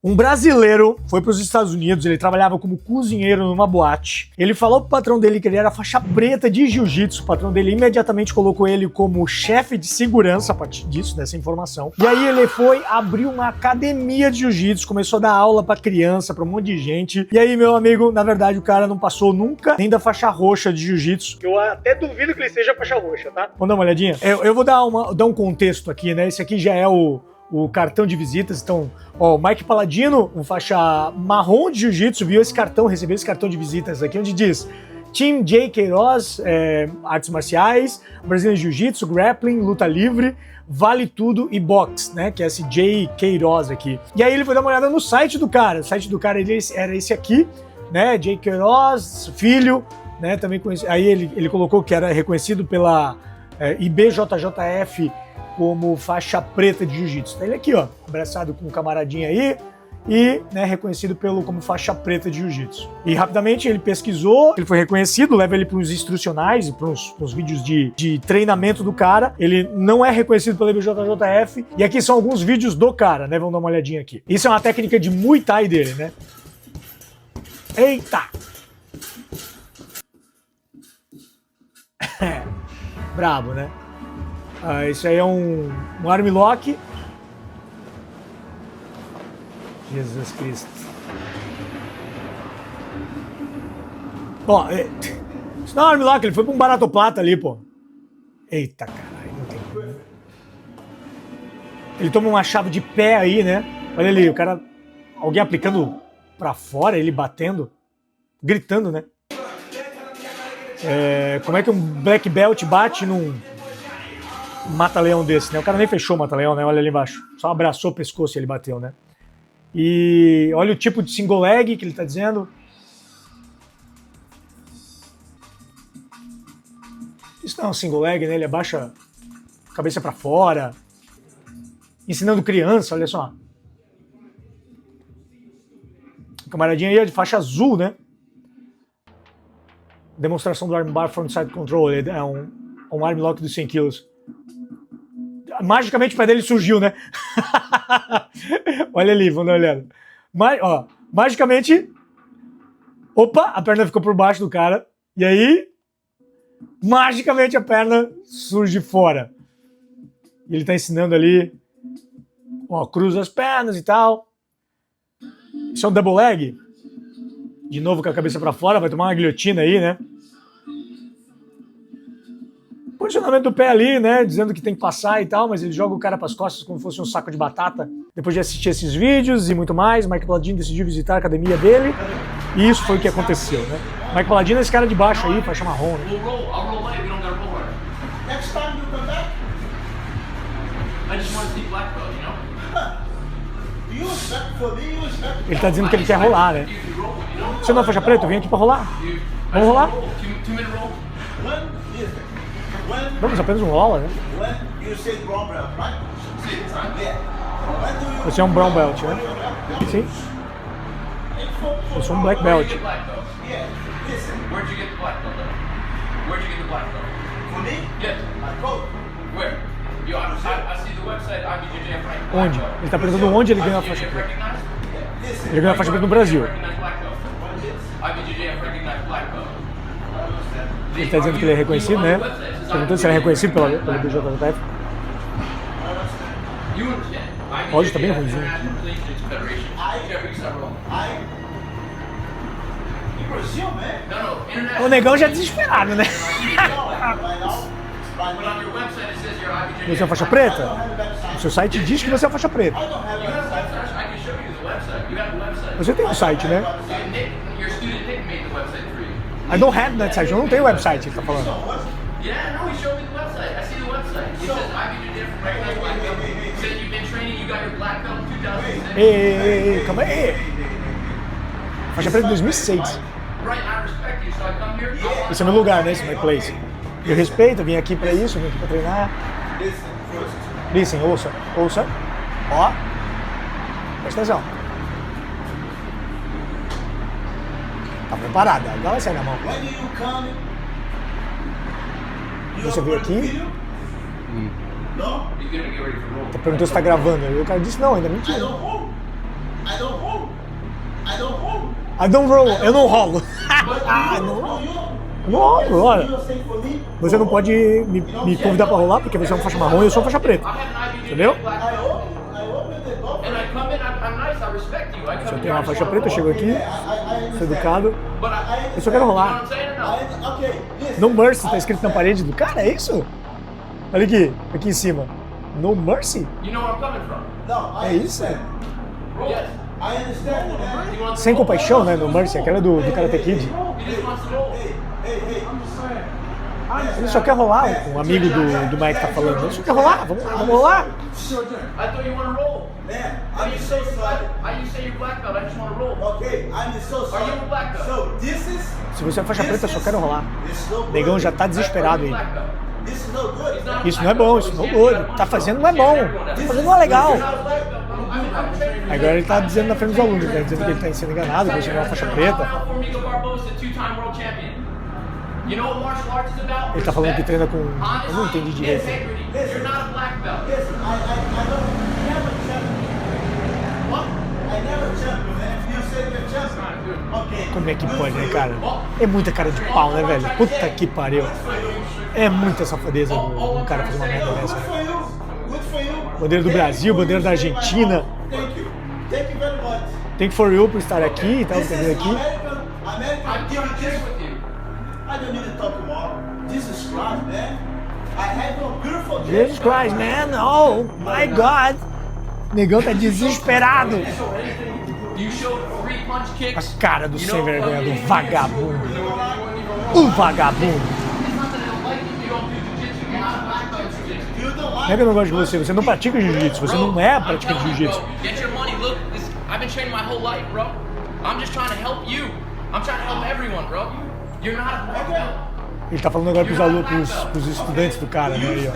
Um brasileiro foi para os Estados Unidos, ele trabalhava como cozinheiro numa boate. Ele falou pro patrão dele que ele era faixa preta de jiu-jitsu. O patrão dele imediatamente colocou ele como chefe de segurança a partir disso, dessa informação. E aí ele foi abrir uma academia de jiu-jitsu, começou a dar aula pra criança, pra um monte de gente. E aí, meu amigo, na verdade o cara não passou nunca nem da faixa roxa de jiu-jitsu. Eu até duvido que ele seja faixa roxa, tá? Vamos dar uma olhadinha? Eu vou dar um contexto aqui, né? Esse aqui já é o cartão de visitas. Então, ó, o Mike Paladino, um faixa marrom de jiu-jitsu, viu esse cartão, recebeu esse cartão de visitas aqui, onde diz Team J. Queiroz, artes marciais, Brazilian Jiu-Jitsu, grappling, luta livre, vale tudo e boxe, né, que é esse J. Queiroz aqui. E aí ele foi dar uma olhada no site do cara, o site do cara era esse aqui, né, J. Queiroz, filho, né, também conhecido. Aí ele colocou que era reconhecido pela IBJJF como faixa preta de jiu-jitsu. Tá ele aqui, ó, abraçado com um camaradinho aí e, né, reconhecido como faixa preta de jiu-jitsu. E rapidamente ele pesquisou, ele foi reconhecido, leva ele para os instrucionais, para uns vídeos de treinamento do cara. Ele não é reconhecido pela IBJJF. E aqui são alguns vídeos do cara, né? Vamos dar uma olhadinha aqui. Isso é uma técnica de Muay Thai dele, né? Eita! Brabo, né? Isso aí é um armlock. Jesus Cristo. Bom, isso não é um armlock, ele foi pra um baratoplata ali, pô. Eita, caralho, não tem como. Ele toma uma chave de pé aí, né? Olha ali, o cara... Alguém aplicando pra fora, ele batendo, gritando, né? Como é que um black belt bate num mata-leão desse, né? O cara nem fechou o mata-leão, né? Olha ali embaixo. Só abraçou o pescoço e ele bateu, né? E olha o tipo de single leg que ele tá dizendo. Isso não é um single leg, né? Ele abaixa a cabeça pra fora. Ensinando criança, olha só. O camaradinho aí é de faixa azul, né? Demonstração do armbar frontside control. É um armlock dos 100 quilos. Magicamente o pé dele surgiu, né? Olha ali, vamos dar uma olhada. Magicamente... Opa, a perna ficou por baixo do cara. E aí... Magicamente a perna surge fora. E ele tá ensinando ali... Ó, cruza as pernas e tal. Isso é um double leg. De novo com a cabeça pra fora. Vai tomar uma guilhotina aí, né? Posicionamento do pé ali, né, dizendo que tem que passar e tal, mas ele joga o cara pras costas como se fosse um saco de batata. Depois de assistir esses vídeos e muito mais, Mike Paladino decidiu visitar a academia dele e isso foi o que aconteceu, né. Mike Paladino é esse cara de baixo aí, faixa marrom, né? Ele tá dizendo que ele quer rolar, né. Você não é faixa preta? Eu vim aqui pra rolar. Vamos rolar? Vamos, apenas um rola, né? Você é um brown belt, né? Sim. Eu sou um black belt. Onde? Ele está perguntando onde ele ganhou a faixa preta. Ele ganhou a faixa preta no Brasil. Ele está dizendo que ele é reconhecido, né? Perguntando se ele é reconhecido pela BJJF. O áudio tá bem ruimzinho. O negão já é desesperado, né? Você é faixa preta? O seu site diz que você é faixa preta. Você tem um site, né? I don't have that site, eu não tenho website, ele tá falando. Ei, calma aí. Faixa preta de 2006. Esse é meu lugar, né? Esse é my place. Eu respeito, eu vim aqui pra isso, eu vim aqui pra treinar. Listen, ouça. Ó. Presta atenção. Tá preparado, agora vai sair na mão. Você veio aqui. Tá perguntando se tá gravando. E o cara disse não, ainda mentira. I don't roll. Eu não rolo. Não rolo, olha. Você não pode me convidar pra rolar porque você é uma faixa marrom e eu sou faixa preta. Entendeu? Se eu tenho uma faixa preta, eu chego aqui, sou educado, eu só quero rolar. No Mercy tá escrito na parede do cara, é isso? Olha aqui em cima. No Mercy? É isso? Sem compaixão, né? No Mercy, aquela do Karate Kid. Ele só quer rolar, um amigo do Mike tá falando. Ele só quer rolar, vamos rolar. Se você é faixa preta, eu só quero rolar. O negão já tá desesperado aí. Isso não é bom, isso não é bom. Tá fazendo não é bom, tá fazendo não é legal. Agora ele tá dizendo na frente dos alunos, né? Dizendo que ele tá sendo enganado, que ele chegou uma faixa preta. Ele tá falando que treina com... Eu não entendi direito. Como é que pode, né, cara? É muita cara de pau, né, velho? Puta que pariu. É muita safadeza do cara fazer uma merda dessa. Bandeira do Brasil, bandeira da Argentina. Thank for you por estar aqui e tal, por vir aqui. Jesus Christ, man. Oh my God. Negão tá desesperado. A cara do sem vergonha, do vagabundo. O vagabundo. Não é que eu não gosto de você, você não pratica jiu-jitsu, você não é praticante de jiu-jitsu. Ele tá falando agora pros alunos, pros estudantes do cara, né? Aí, ó.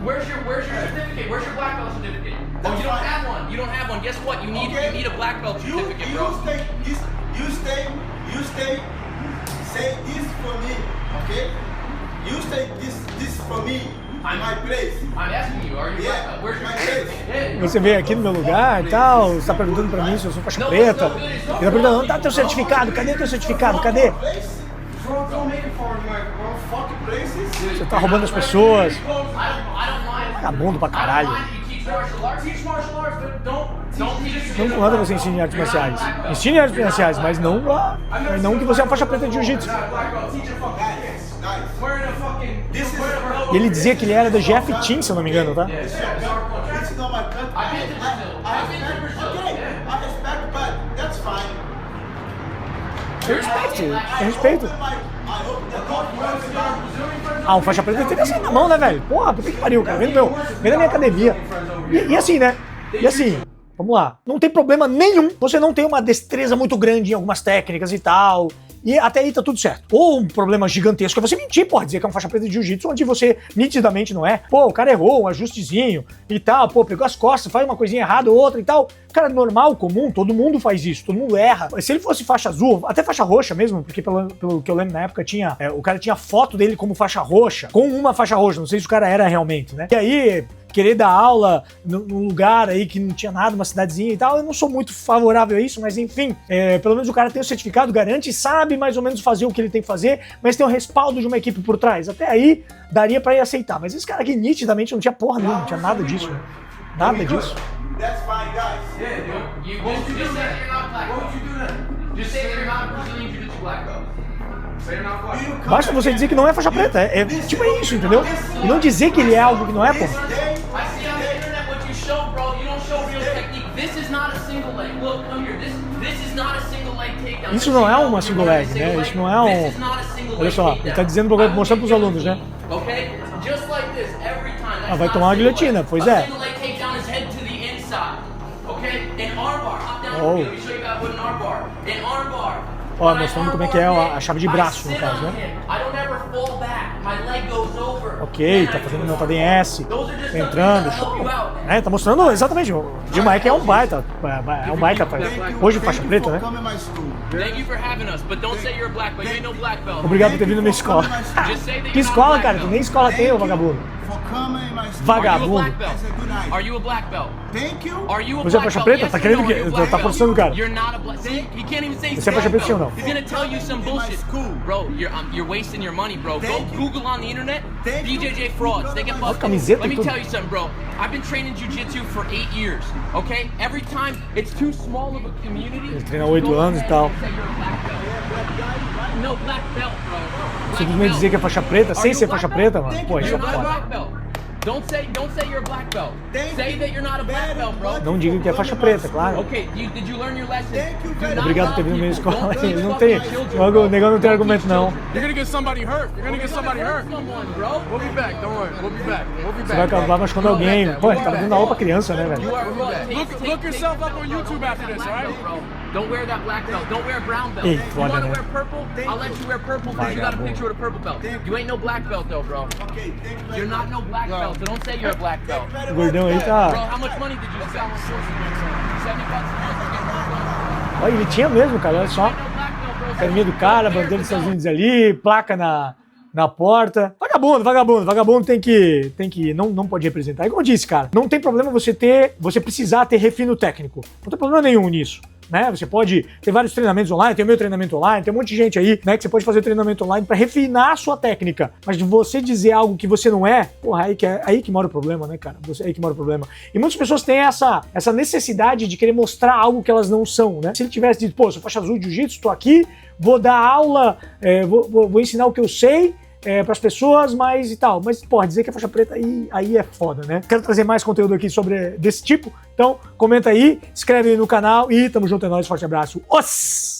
Where's your certificate? Where's your black belt certificate? Oh, you don't have one. You don't have one. Guess what? You need a black belt certificate, bro. You stay. Say this for me, okay? You stay this for me. In my place. I'm asking you, are you black belt? Where's your certificate? Você veio aqui no meu lugar e tal, você tá perguntando pra mim se eu sou faixa preta. Ele tá perguntando, onde tá teu certificado? Cadê teu certificado? Cadê? Você tá roubando as pessoas. Vagabundo pra caralho. Não manda você ensine artes marciais. Ensine artes marciais, mas não que você é uma faixa preta de jiu-jitsu. E ele dizia que ele era da GF Team, se eu não me engano, tá? Eu respeito. Ah, um faixa preta tem que assim na mão, né, velho? Porra, puta que pariu, cara. Vem na minha academia. E assim, né? E assim, vamos lá. Não tem problema nenhum. Você não tem uma destreza muito grande em algumas técnicas e tal. E até aí tá tudo certo. Ou um problema gigantesco é você mentir, porra, dizer que é uma faixa preta de jiu-jitsu, onde você nitidamente não é. Pô, o cara errou um ajustezinho e tal, pô, pegou as costas, faz uma coisinha errada ou outra e tal. Cara, normal, comum, todo mundo faz isso, todo mundo erra. Se ele fosse faixa azul, até faixa roxa mesmo, porque pelo que eu lembro na época tinha, o cara tinha foto dele como faixa roxa, com uma faixa roxa, não sei se o cara era realmente, né? E aí, querer dar aula num lugar aí que não tinha nada, uma cidadezinha e tal, eu não sou muito favorável a isso, mas enfim, pelo menos o cara tem o certificado, garante, sabe mais ou menos fazer o que ele tem que fazer, mas tem o respaldo de uma equipe por trás. Até aí, daria pra ir aceitar. Mas esse cara aqui, nitidamente, não tinha porra nenhuma, não tinha nada disso. Nada disso. That's fine, guys. Yeah, dude. You just say that you're not black belt. What would you do then? Just say that you're not Brazilian Jiu-Jitsu black belt. Say you're not black belt. Basta você dizer que não é faixa preta. Tipo isso, entendeu? E não dizer que ele é algo que não é, pô. I see on the internet what you show, bro. You don't show real technique. This is not a single leg. Look, come here. This is not a single leg takedown. Isso não é uma single leg, né? Isso não é um... Olha só, ele tá dizendo, mostrando pros alunos, né? Okay? Just like this every time. Ah, vai tomar uma guilhotina, pois é. Oh. Ó, mostrando como é que é a chave de braço, no caso, né? fall back, my leg goes over. Ok, tá fazendo montada em S, Those are just tá some entrando, things that'll help you out, man. tá mostrando exatamente, o Jim Mike é um baita, hoje faixa preta, né? Thank you for having us, but don't say you're a black belt. You ain't no black belt. Obrigado por ter vindo na minha escola. Just say that Que you're not a escola, black cara? belt. Tu nem escola tem, ô vagabundo. Vagabundo. Are you a black belt? Thank you. Are you a Você é black faixa belt? preta? Yes Tá or querendo no? que- Are you a black tá belt? forçando o cara. You're not a black. See, he can't even say Você é faixa preta, sim ou não? He's gonna tell you some bullshit. Bro, you're wasting your money, bro. Go Thank you. Google on the internet. Thank you. BJJ frauds. They get busted. camiseta Let e me tudo. tell you something, bro. I've been training jiu-jitsu for 8 years. Okay? Every time it's too small of a community. Ele treina há 8 go anos e ahead tal. and say you're a black belt. No black belt, bro. Black Simplesmente belt. dizer que é faixa preta, Are sem you ser a black faixa belt? preta, mano. Pô, isso é You're not a foda. black belt. Don't say you're a black belt. Say that you're not a black belt, bro. Não diga que é faixa preta, claro. Okay, did you learn your lesson? Thank you Do very not Obrigado por ter rob vindo na minha people. escola. Don't teach Ele não fucking tem. children, O bro. negão não tem Don't argumento, teach não. children. You're gonna get somebody hurt. You're gonna get somebody hurt. Someone, bro. We'll be back. Don't worry. We'll be back. We'll be Você vai back. acabar machucando alguém. Pô, ele tá dando aula pra criança, né, velho? You are fraud. Look yourself up on YouTube after this, alright? Don't wear that black belt. Don't wear a brown belt. Ei, You foda, wanna né? wear purple? I'll let you wear purple because you got a Vagabundo. picture with a purple belt. You ain't no black belt though, bro. Okay, thank you very You're not much. no black belt, so don't say you're a black belt. O gordão aí Bro, tá. how much money did you spend? $70 Olha, ele tinha mesmo, cara, olha só. No black belt, bro. Academia do cara, bandeira dos Estados Unidos ali, placa na porta. Vagabundo tem que não pode representar. E como eu disse, cara, não tem problema você precisar ter refino técnico. Não tem problema nenhum nisso. Né? Você pode ter vários treinamentos online, tem o meu treinamento online, tem um monte de gente aí, né, que você pode fazer treinamento online para refinar a sua técnica. Mas de você dizer algo que você não é, porra, aí que mora o problema, né, cara? Aí que mora o problema. E muitas pessoas têm essa necessidade de querer mostrar algo que elas não são, né? Se ele tivesse dito, pô, sou faixa azul de jiu-jitsu, tô aqui, vou dar aula, vou ensinar o que eu sei, para as pessoas, mas e tal. Mas, porra, dizer que é faixa preta aí é foda, né? Quero trazer mais conteúdo aqui desse tipo, então comenta aí, inscreve aí no canal e tamo junto, é nóis, forte abraço. Os!